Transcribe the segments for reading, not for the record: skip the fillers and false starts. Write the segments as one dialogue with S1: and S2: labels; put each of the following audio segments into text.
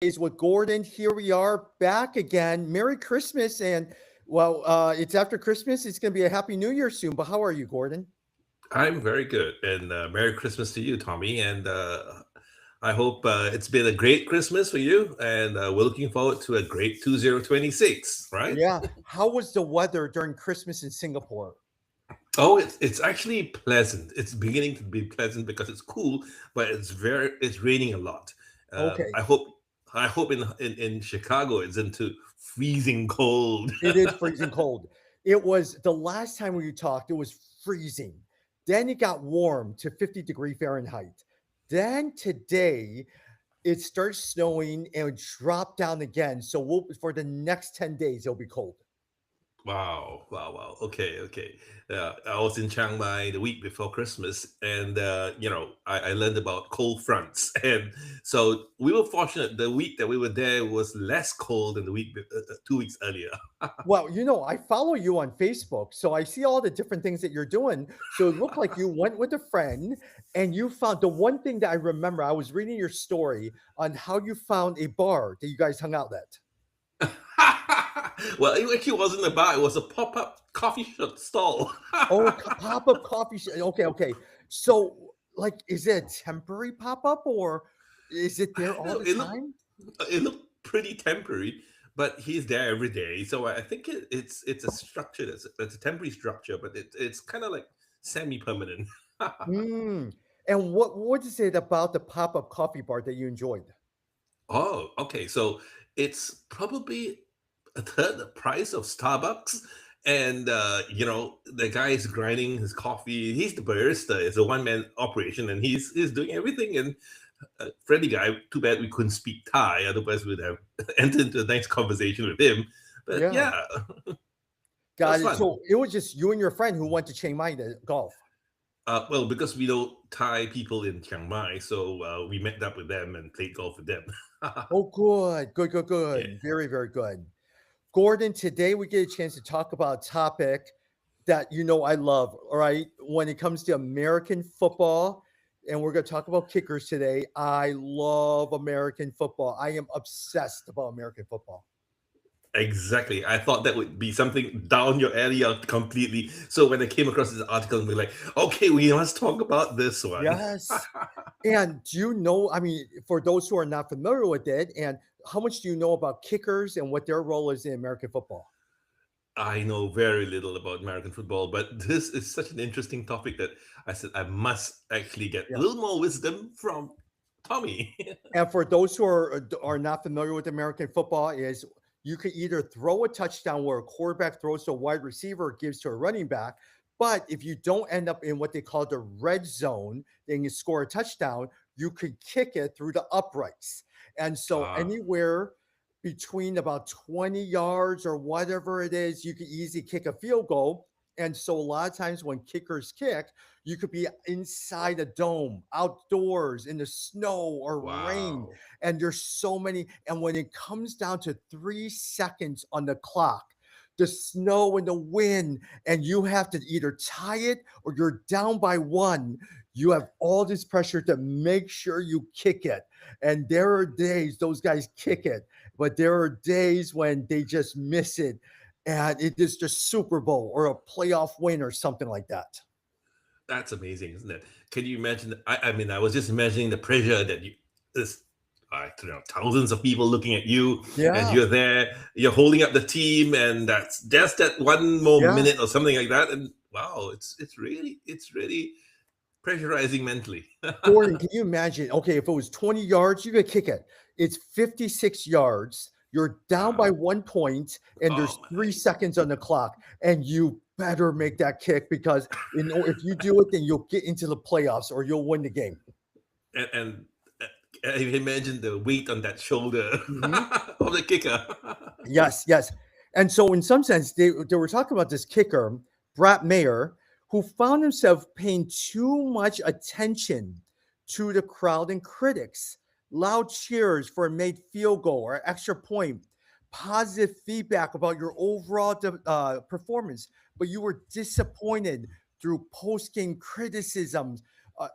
S1: Days with Gordon. Here we are back again. Merry Christmas. And it's after Christmas. It's going to be a Happy New Year soon. But how are you, Gordon?
S2: I'm very good, and Merry Christmas to you, Tommy. And I hope it's been a great Christmas for you, and we're looking forward to a great 2026, right?
S1: Yeah. How was the weather during Christmas in Singapore?
S2: Oh, it's actually pleasant. It's beginning to be pleasant because it's cool, but it's raining a lot. Uh,
S1: Okay.
S2: I hope I hope in Chicago it's into freezing cold.
S1: It is freezing cold. It was the last time we talked, it was freezing. Then it got warm to 50-degree Fahrenheit. Then today, it starts snowing and it dropped down again. So for the next 10 days, it'll be cold.
S2: Wow, wow, wow. Okay, okay. I was in Chiang Mai the week before Christmas, and I learned about cold fronts, and so we were fortunate. The week that we were there was less cold than the 2 weeks earlier.
S1: Well, I follow you on Facebook, so I see all the different things that you're doing. So it looked like you went with a friend and you found the one thing that I remember. I was reading your story on how you found a bar that you guys hung out at.
S2: Well, it actually wasn't a bar; it was a pop-up coffee shop stall.
S1: Oh, pop-up coffee shop. Okay, okay. So, like, is it a temporary pop-up or is it there all the
S2: It looked
S1: time?
S2: it looked pretty temporary, but he's there every day, so I think it's a structure that's a temporary structure, but it's kind of like semi-permanent.
S1: Mm. And what is it about the pop-up coffee bar that you enjoyed?
S2: Oh, okay. So it's probably a third the price of Starbucks. And the guy is grinding his coffee. He's the barista. It's a one-man operation, and he's doing everything. And friendly guy. Too bad we couldn't speak Thai, otherwise we'd have entered into a nice conversation with him. But
S1: Yeah.
S2: yeah, it was
S1: Got it.
S2: fun.
S1: So it was just you and your friend who went to Chiang Mai to golf.
S2: Well, because we know Thai people in Chiang Mai, so we met up with them and played golf with them.
S1: Oh, good, good, good,
S2: Yeah.
S1: good. Very, very good. Gordon, today we get a chance to talk about a topic that I love. All right. When it comes to American football, and we're going to talk about kickers today. I love American football. I am obsessed about American football.
S2: Exactly. I thought that would be something down your alley completely. So when I came across this article, and we're like, okay, we must talk about this one.
S1: Yes. And do you know, I mean, for those who are not familiar with it, and how much do you know about kickers and what their role is in American football?
S2: I know very little about American football, but this is such an interesting topic that I said I must actually get a
S1: Yeah.
S2: little more wisdom from Tommy.
S1: And for those who are not familiar with American football, is you could either throw a touchdown where a quarterback throws to a wide receiver or gives to a running back. But if you don't end up in what they call the red zone, then you score a touchdown, you could kick it through the uprights. And so
S2: Ah,
S1: anywhere between about 20 yards or whatever it is, you could easily kick a field goal. And so a lot of times when kickers kick, you could be inside a dome, outdoors in the snow or rain.
S2: wow.
S1: And there's so many. And when it comes down to 3 seconds on the clock, the snow and the wind, and you have to either tie it or you're down by one. You have all this pressure to make sure you kick it. And there are days those guys kick it, but there are days when they just miss it. And it is just Super Bowl or a playoff win or something like that.
S2: That's amazing, isn't it? Can you imagine? I mean, I was just imagining the pressure that this, I don't know, thousands of people looking at you as
S1: Yeah.
S2: you're there, you're holding up the team, and that's just that one more
S1: Yeah.
S2: minute or something like that. And wow, it's really pressurizing mentally.
S1: Gordon, can you imagine? Okay, if it was 20 yards, you could kick it. It's 56 yards. You're down by
S2: Wow.
S1: 1 point, and
S2: Oh
S1: there's three
S2: my.
S1: seconds on the clock, and you better make that kick because if you do it, then you'll get into the playoffs or you'll win the game.
S2: And I imagine the weight on that shoulder
S1: Mhm.
S2: of the kicker.
S1: Yes, yes. And so, in some sense, they were talking about this kicker, Brett Mayer, who found himself paying too much attention to the crowd and critics. Loud cheers for a made field goal or extra point, positive feedback about your overall performance, but you were disappointed through post game criticisms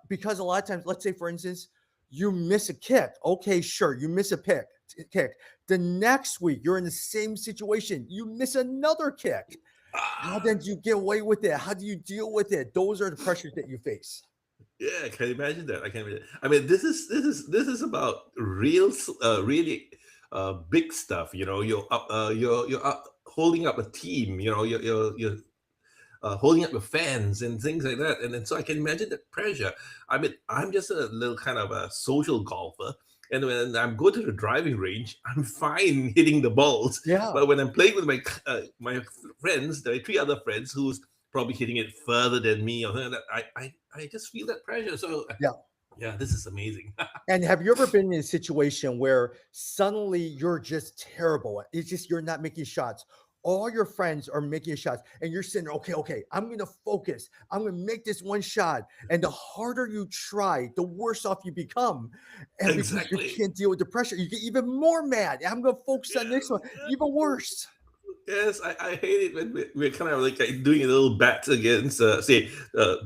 S1: because a lot of times, let's say, for instance, you miss a kick. Okay, sure, you miss a pick kick. The next week, you're in the same situation. You miss another kick. How
S2: Ah,
S1: then do you get away with it? How do you deal with it? Those are the pressures that you face.
S2: yeah, I can imagine that. I can imagine. I mean, this is about really big stuff. You know, you're holding up a team. You know, you're holding up your fans and things like that. And then so I can imagine the pressure. I mean, I'm just a little kind of a social golfer. And when I'm going to the driving range, I'm fine hitting the balls.
S1: Yeah.
S2: But when I'm playing with my friends, the three other friends who's probably hitting it further than me, or something like that, I just feel that pressure. So
S1: Yeah.
S2: yeah, this is amazing.
S1: And have you ever been in a situation where suddenly you're just terrible? It's just you're not making shots. All your friends are making shots, and you're sitting there, okay, okay, I'm gonna focus. I'm gonna make this one shot. And the harder you try, the worse off you become. And because you
S2: Exactly.
S1: can't deal with the pressure, you get even more mad. I'm gonna focus on this
S2: Yes,
S1: one, even worse.
S2: yes, I hate it when we're kind of like doing a little bet against, say, uh,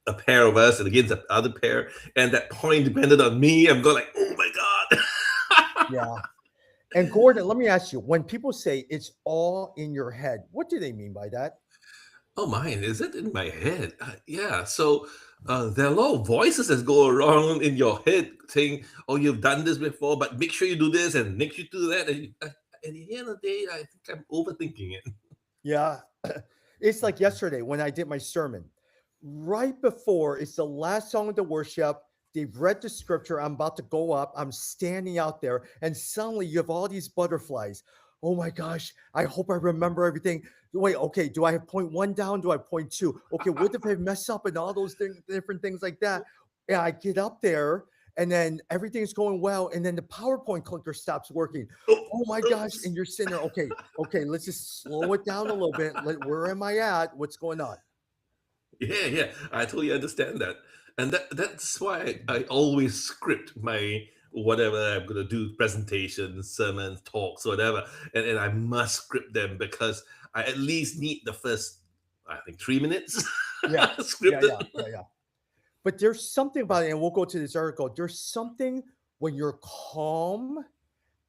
S2: a pair of us and against the other pair, and that point depended on me. I'm going like, oh my god.
S1: Yeah. And Gordon, let me ask you, when people say it's all in your head, what do they mean by that?
S2: Oh, mine is it in my head? Yeah. So there are a lot of voices that go around in your head saying, "Oh, you've done this before, but make sure you do this and make sure you do that." And at the end of the day, I think I'm overthinking it.
S1: Yeah. It's like yesterday when I did my sermon. Right before it's the last song of the worship, they've read the scripture. I'm about to go up. I'm standing out there, and suddenly you have all these butterflies. Oh my gosh, I hope I remember everything. Wait, okay, do I have point one down? Do I have point two? Okay, what if I mess up and all those things, different things like that? And I get up there, and then everything's going well, and then the PowerPoint clicker stops working.
S2: Oh,
S1: Oh my gosh,
S2: oops.
S1: and you're sitting there, okay, okay, let's just slow it down a little bit. Where am I at? What's going on?
S2: Yeah, yeah, I totally understand that, and that's why I always script my whatever I'm gonna do, presentations, sermons, talks, whatever, and I must script them because I at least need the first, I think, 3 minutes
S1: Yeah, yeah,
S2: scripted.
S1: yeah, yeah, yeah. But there's something about it, and we'll go to this article. There's something when you're calm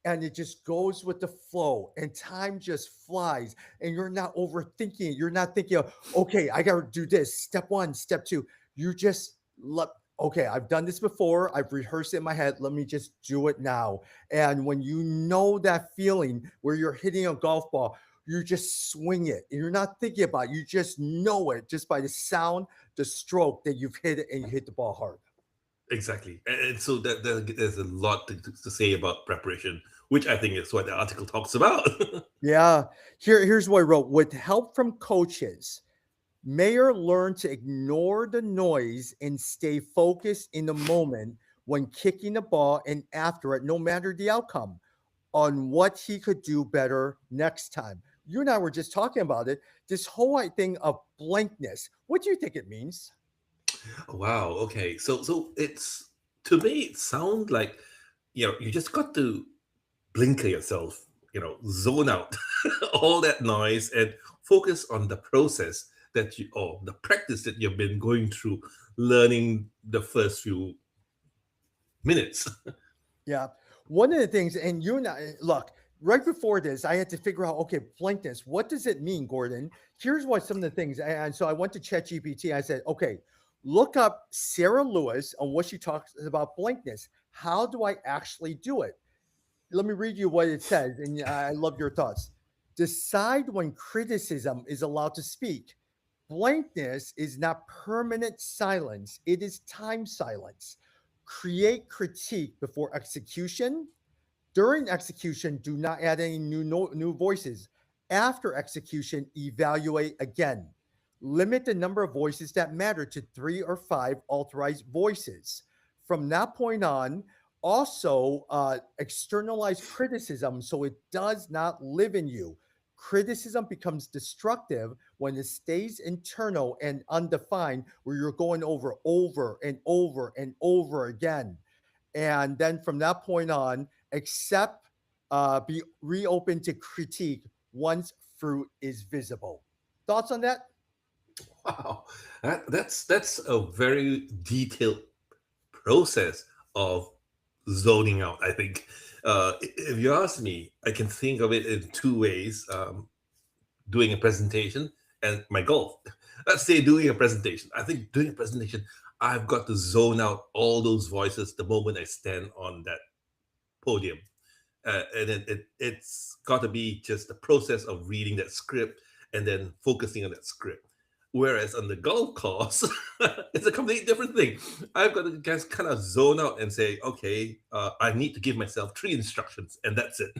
S1: and it just goes with the flow and time just flies and you're not overthinking it. You're not thinking of, okay, I gotta do this. Step one, step two. You just let okay, I've done this before. I've rehearsed it in my head. Let me just do it now. And when you know that feeling where you're hitting a golf ball, you just swing it. And you're not thinking about it. You just know it just by the sound, the stroke that you've hit it and you hit the ball hard.
S2: Exactly, and so there's a lot to say about preparation, which I think is what the article talks about.
S1: Yeah. Here's what I wrote. With help from coaches, Mayer learned to ignore the noise and stay focused in the moment when kicking the ball and after it, no matter the outcome, on what he could do better next time. You and I were just talking about it. This whole thing of blankness. What do you think it means?
S2: Wow. Okay. So it's, to me it sounds like, you just got to blinker yourself, zone out all that noise and focus on the process or the practice that you've been going through, learning the first few minutes.
S1: Yeah. One of the things, and you and I, look, right before this, I had to figure out, okay, blankness, what does it mean, Gordon? Here's what some of the things, and so I went to ChatGPT. I said, okay, look up Sarah Lewis on what she talks about blankness. How do I actually do it? Let me read you what it says, and I love your thoughts. Decide when criticism is allowed to speak. Blankness is not permanent silence, it is time silence. Create critique before execution. During execution, do not add any new voices. After execution, evaluate again. Limit the number of voices that matter to three or five authorized voices. From that point on, also externalize criticism so it does not live in you. Criticism becomes destructive when it stays internal and undefined, where you're going over and over and over again. And then from that point on, accept, be reopened to critique once fruit is visible. Thoughts on that?
S2: Wow, that's a very detailed process of zoning out. I think if you ask me, I can think of it in two ways: doing a presentation and my golf. Let's say doing a presentation. I think doing a presentation, I've got to zone out all those voices the moment I stand on that podium, and then it's got to be just the process of reading that script and then focusing on that script. Whereas on the golf course, it's a completely different thing. I've got to just kind of zone out and say, okay, I need to give myself three instructions, and that's it.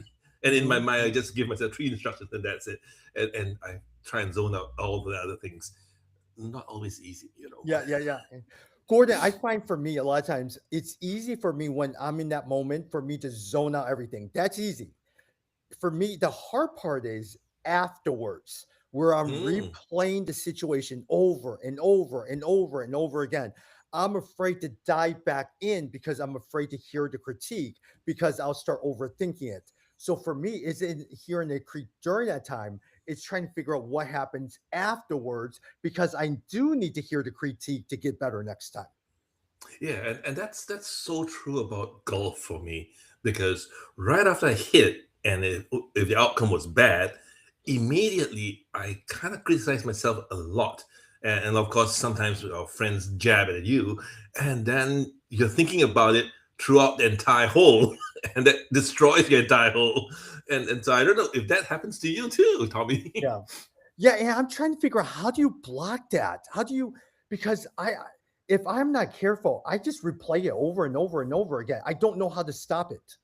S2: And in my
S1: Mhm.
S2: mind, I just give myself three instructions, and that's it. And I try and zone out all the other things. Not always easy, you know.
S1: Yeah, yeah, yeah. And Gordon, I find for me a lot of times it's easy for me when I'm in that moment for me to zone out everything. That's easy. For me, the hard part is afterwards, where I'm
S2: Mm,
S1: replaying the situation over and over and over and over again. I'm afraid to dive back in because I'm afraid to hear the critique because I'll start overthinking it. So for me, is in hearing the critique during that time, it's trying to figure out what happens afterwards because I do need to hear the critique to get better next time.
S2: yeah, and that's so true about golf for me because right after I hit, and if the outcome was bad, immediately I kind of criticize myself a lot. And of course, sometimes our friends jab at you, and then you're thinking about it throughout the entire hole, and that destroys your entire hole. And so I don't know if that happens to you too, Tommy.
S1: Yeah. Yeah, and I'm trying to figure out how do you block that? How do you because if I'm not careful, I just replay it over and over and over again. I don't know how to stop it.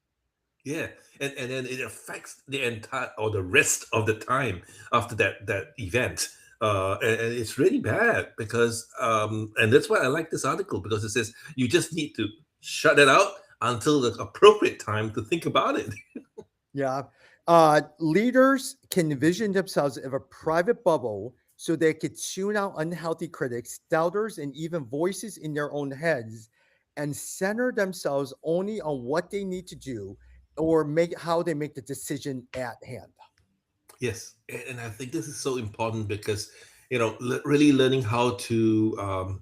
S2: Yeah, and then it affects the entire or the rest of the time after that event, and it's really bad because and that's why I like this article because it says you just need to shut it out until the appropriate time to think about it.
S1: Yeah. Leaders can envision themselves in a private bubble so they could tune out unhealthy critics, doubters, and even voices in their own heads and center themselves only on what they need to do or make how they make the decision at hand.
S2: Yes, and I think this is so important because really learning how to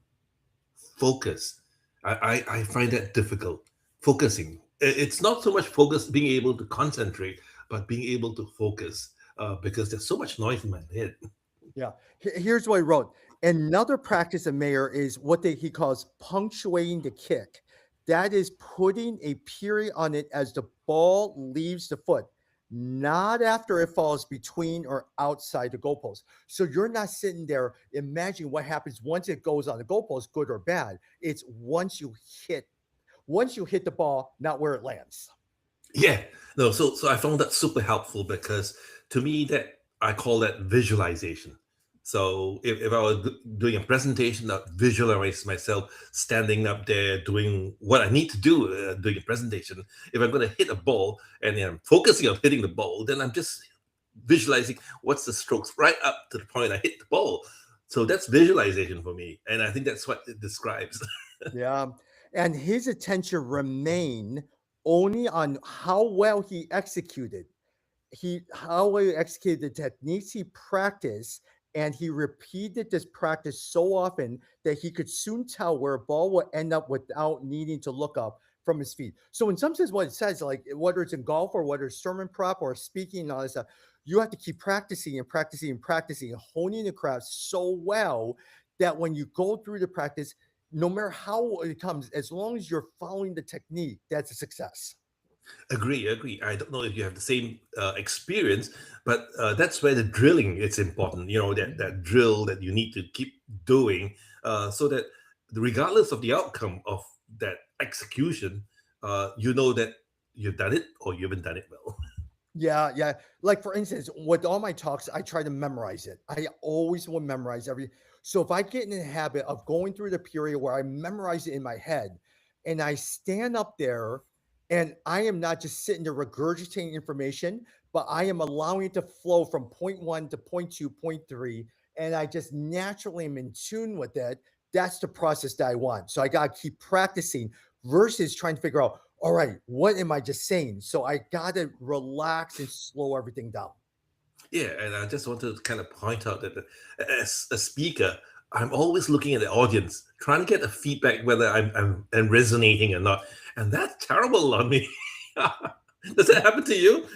S2: focus. I find that difficult. Focusing. It's not so much focus, being able to concentrate, but being able to focus because there's so much noise in my head.
S1: Yeah. Here's what he wrote. Another practice of Mayer is what he calls punctuating the kick. That is putting a period on it as the ball leaves the foot, not after it falls between or outside the goalpost. So you're not sitting there imagining what happens once it goes on the goalpost, good or bad. It's once you hit the ball, not where it lands.
S2: Yeah, no. So I found that super helpful because to me that I call that visualization. So if I was doing a presentation, I visualize myself standing up there doing what I need to do, doing a presentation. If I'm going to hit a ball and I'm focusing on hitting the ball, then I'm just visualizing what's the strokes right up to the point I hit the ball. So that's visualization for me, and I think that's what it describes.
S1: Yeah. And his attention remained only on how well he executed. How well he executed the techniques he practiced, and he repeated this practice so often that he could soon tell where a ball would end up without needing to look up from his feet. So in some sense, what it says, like whether it's in golf or whether it's sermon prep or speaking and all this stuff, you have to keep practicing and practicing and practicing and honing the craft so well that when you go through the practice, no matter how it comes, as long as you're following the technique, that's a success.
S2: Agree, agree. I don't know if you have the same experience, but that's where the drilling is important. You know that drill that you need to keep doing, so that regardless of the outcome of that execution, you know that you've done it or you haven't done it well.
S1: Yeah, yeah. Like for instance, with all my talks, I try to memorize it. I always will memorize every. So if I get in the habit of going through the period where I memorize it in my head, and I stand up there, and I am not just sitting there regurgitating information, but I am allowing it to flow from point one to point two, point three, and I just naturally am in tune with it. That's the process that I want. So I gotta keep practicing versus trying to figure out all right, what am I just saying? So I got to relax and slow everything down.
S2: Yeah, and I just want to kind of point out that as a speaker, I'm always looking at the audience, trying to get a feedback whether I'm resonating or not. And that's terrible on me. Does that happen to you?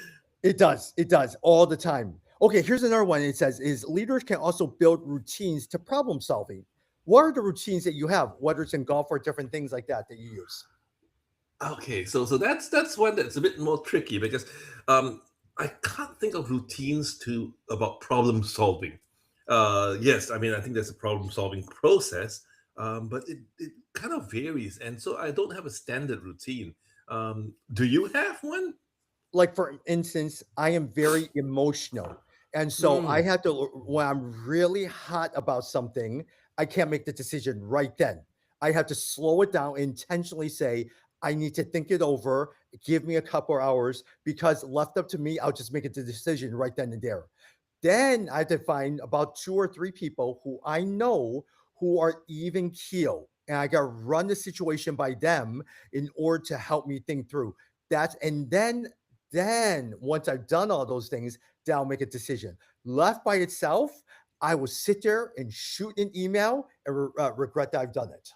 S1: It does. It does all the time. Okay, here's another one. It says is leaders can also build routines to problem solving. What are the routines that you have, whether it's in golf or different things like that that you use?
S2: Okay, so that's one that's a bit more tricky because um, I can't think of routines to about problem solving. Yes, I mean I think there's a problem solving process, but it kind of varies, and so I don't have a standard routine. Do you have one?
S1: Like for instance, I am very emotional. And so I
S2: Mm.
S1: have to when I'm really hot about something, I can't make the decision right then. I have to slow it down, intentionally say, I need to think it over, give me a couple of hours because left up to me, I'll just make a decision right then and there. Then I have to find about 2 or 3 people who I know who are even keel, and I gotta run the situation by them in order to help me think through. That's and then once I've done all those things, then I'll make a decision. Left by itself, I will sit there and shoot an email and regret that I've done it.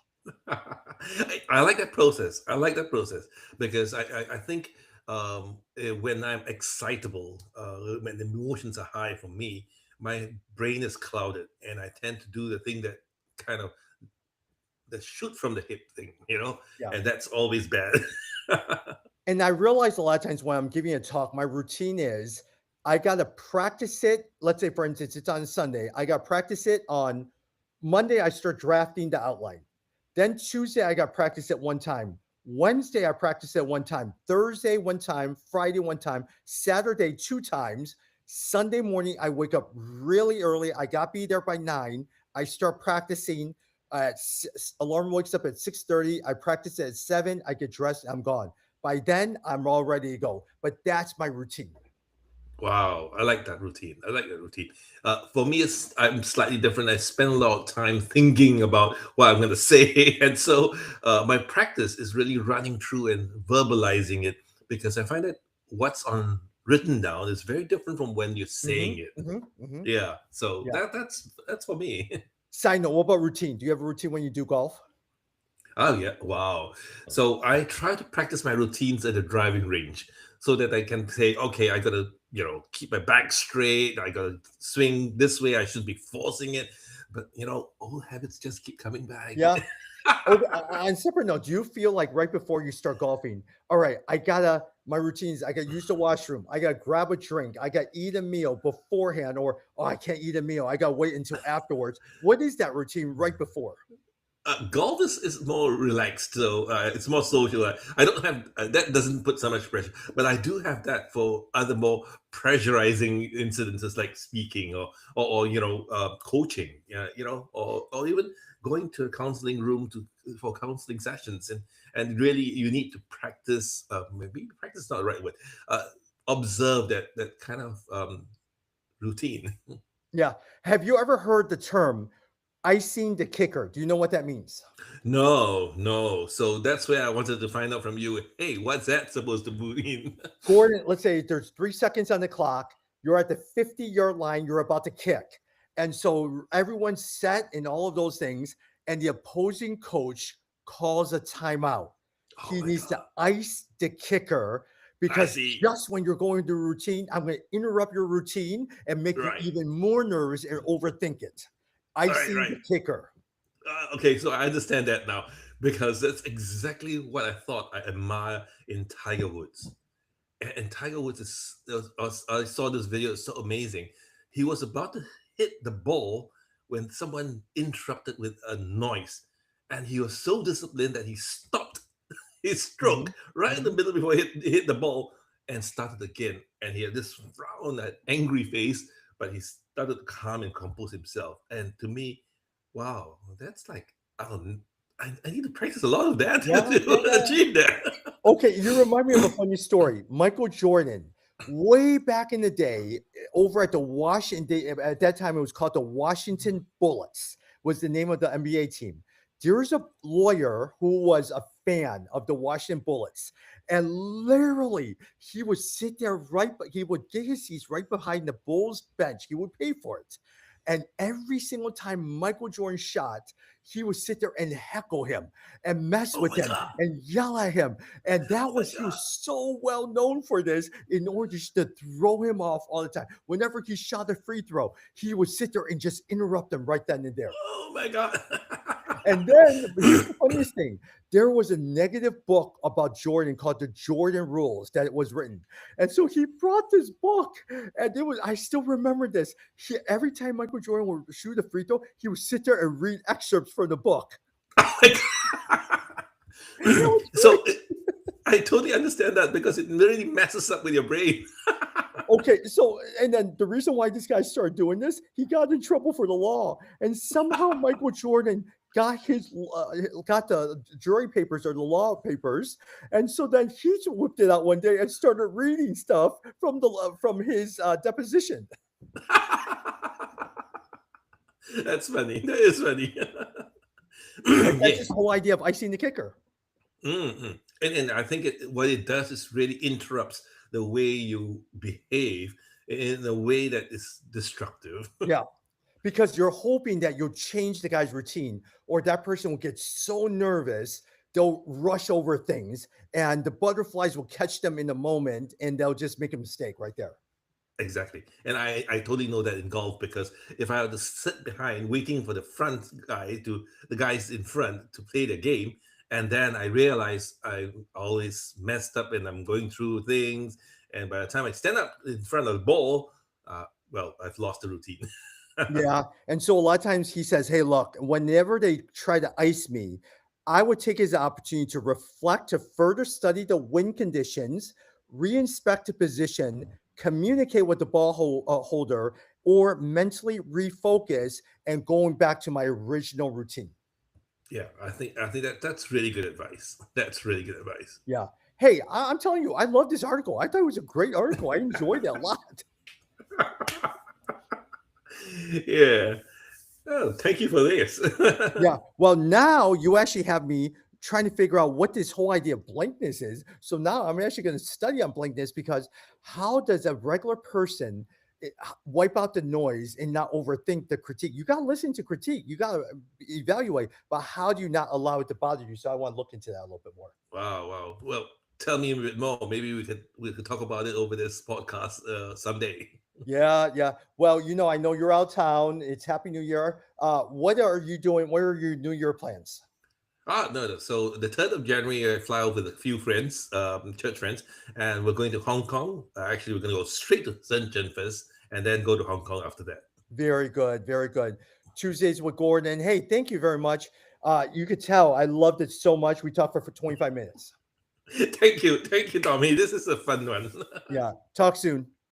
S2: I like that process. I like that process because I think when I'm excitable, when the emotions are high for me, my brain is clouded, and I tend to do the thing that kind of the shoot from the hip thing,
S1: Yeah.
S2: and that's always bad.
S1: And I realize a lot of times when I'm giving a talk, my routine is I got to practice it. Let's say, for instance, it's on Sunday. I got to practice it on Monday. I start drafting the outline. Then Tuesday, I got to practice it one time. Wednesday, I practice it one time. Thursday, one time. Friday, one time. Saturday, two times. Sunday morning, I wake up really early. I got to be there by 9. I start practicing. Alarm wakes up at 6:30. I practice at 7. I get dressed. I'm gone. By then, I'm all ready to go. But that's my routine.
S2: Wow, I like that routine. I like that routine. For me, I'm slightly different. I spend a lot of time thinking about what I'm going to say, and so my practice is really running through and verbalizing it because I find that what's on written down is very different from when you're saying
S1: Mhm,
S2: it.
S1: mhm, mhm.
S2: Yeah, so
S1: Yeah.
S2: that's for me.
S1: Side note, what about routine? Do you have a routine when you do golf?
S2: Oh yeah, wow. So I try to practice my routines at the driving range so that I can say, okay, I gotta, keep my back straight. I gotta swing this way. I should be forcing it. But old habits just keep coming back.
S1: Yeah. Okay, on separate note, do you feel like right before you start golfing, all right, my routines, I gotta use the washroom, I gotta grab a drink, I gotta eat a meal beforehand, or oh, I can't eat a meal, I gotta wait until afterwards. What is that routine right before?
S2: Golf is more relaxed, so it's more social. I don't have that doesn't put so much pressure, but I do have that for other more pressurizing incidences like speaking or coaching, yeah, or even going to a counseling room to for counseling sessions, and really you need to practice. Maybe practice is not the right word. Observe that kind of routine.
S1: Yeah. Have you ever heard the term icing the kicker? Do you know what that means?
S2: No, no. So that's where I wanted to find out from you. Hey, what's that supposed to mean?
S1: Gordon, let's say there's 3 seconds on the clock. You're at the 50-yard line. You're about to kick. And so everyone's set in all of those things. And the opposing coach calls a timeout.
S2: Oh
S1: He
S2: my
S1: needs to
S2: god.
S1: ice the kicker
S2: I
S1: because
S2: see.
S1: just when you're going through routine, I'm going to interrupt your routine and make you
S2: Right.
S1: even more nervous and overthink it.
S2: Right,
S1: Icing
S2: right.
S1: the kicker.
S2: Okay, so I understand that now because that's exactly what I thought I admire in Tiger Woods. And Tiger Woods I saw this video, it's so amazing. He was about to hit the ball when someone interrupted with a noise. And he was so disciplined that he stopped his stroke
S1: Mhm,
S2: right in the
S1: mhm.
S2: middle before he hit the ball and started again. And he had this frown, that angry face, but he started to calm and compose himself. And to me, wow, that's like, I don't, I need to practice a lot of that
S1: Yeah, yeah,
S2: to
S1: yeah.
S2: achieve that.
S1: Okay, you remind me of a funny story. Michael Jordan, way back in the day, over at the Washington, at that time it was called the Washington Bullets, was the name of the NBA team. There's a lawyer who was a fan of the Washington Bullets, and literally he would sit there he would get his seats right behind the Bulls bench. He would pay for it. And every single time Michael Jordan shot, he would sit there and heckle him and mess
S2: Oh
S1: with
S2: my
S1: him
S2: god.
S1: and yell at him. And
S2: Oh my
S1: he
S2: god.
S1: was so well known for this in order just to throw him off all the time. Whenever he shot a free throw, he would sit there and just interrupt him right then and there.
S2: Oh my god.
S1: And then here's the funniest thing. There was a negative book about Jordan called The Jordan Rules that was written. And so he brought this book, and I still remember this. Every time Michael Jordan would shoot a free throw, he would sit there and read excerpts from the book.
S2: Oh my god. So I totally understand that because it really messes up with your brain.
S1: Okay, so and then the reason why this guy started doing this, he got in trouble for the law, and somehow Michael Jordan got the jury papers or the law papers, and so then he whipped it out one day and started reading stuff from his deposition.
S2: That's funny. That is funny.
S1: And that's
S2: Yeah.
S1: his whole idea of icing the kicker.
S2: And I think what it does is really interrupts the way you behave in a way that is destructive.
S1: Yeah. Because you're hoping that you'll change the guy's routine, or that person will get so nervous they'll rush over things, and the butterflies will catch them in the moment, and they'll just make a mistake right there.
S2: Exactly. And I totally know that in golf because if I were to sit behind waiting for the guys in front to play the game, and then I realize I always messed up and I'm going through things, and by the time I stand up in front of the ball, well, I've lost the routine.
S1: Yeah, and so a lot of times he says, "Hey, look, whenever they try to ice me, I would take it as an opportunity to reflect, to further study the wind conditions, reinspect the position, communicate with the holder, or mentally refocus and going back to my original routine."
S2: Yeah, I think that's really good advice. That's really good advice.
S1: Yeah. Hey, I'm telling you, I love this article. I thought it was a great article. I enjoyed it a lot.
S2: Yeah. Oh, thank you for this.
S1: Yeah. Well, now you actually have me trying to figure out what this whole idea of blankness is. So now I'm actually going to study on blankness, because how does a regular person wipe out the noise and not overthink the critique? You got to listen to critique. You got to evaluate, but how do you not allow it to bother you? So I want to look into that a little bit more.
S2: Wow, wow. Well, tell me a bit more. Maybe we could talk about it over this podcast someday.
S1: Yeah, yeah. Well, I know you're out of town. It's Happy New Year. What are you doing? What are your New Year plans?
S2: No, no. So the 3rd of January, I fly out with a few friends, church friends, and we're going to Hong Kong. Actually, we're going to go straight to Shenzhen first, and then go to Hong Kong after that.
S1: Very good, very good. Tuesdays with Gordon. Hey, thank you very much. You could tell I loved it so much. We talked for 25 minutes.
S2: Thank you, Tommy. This is a fun one.
S1: Yeah. Talk soon.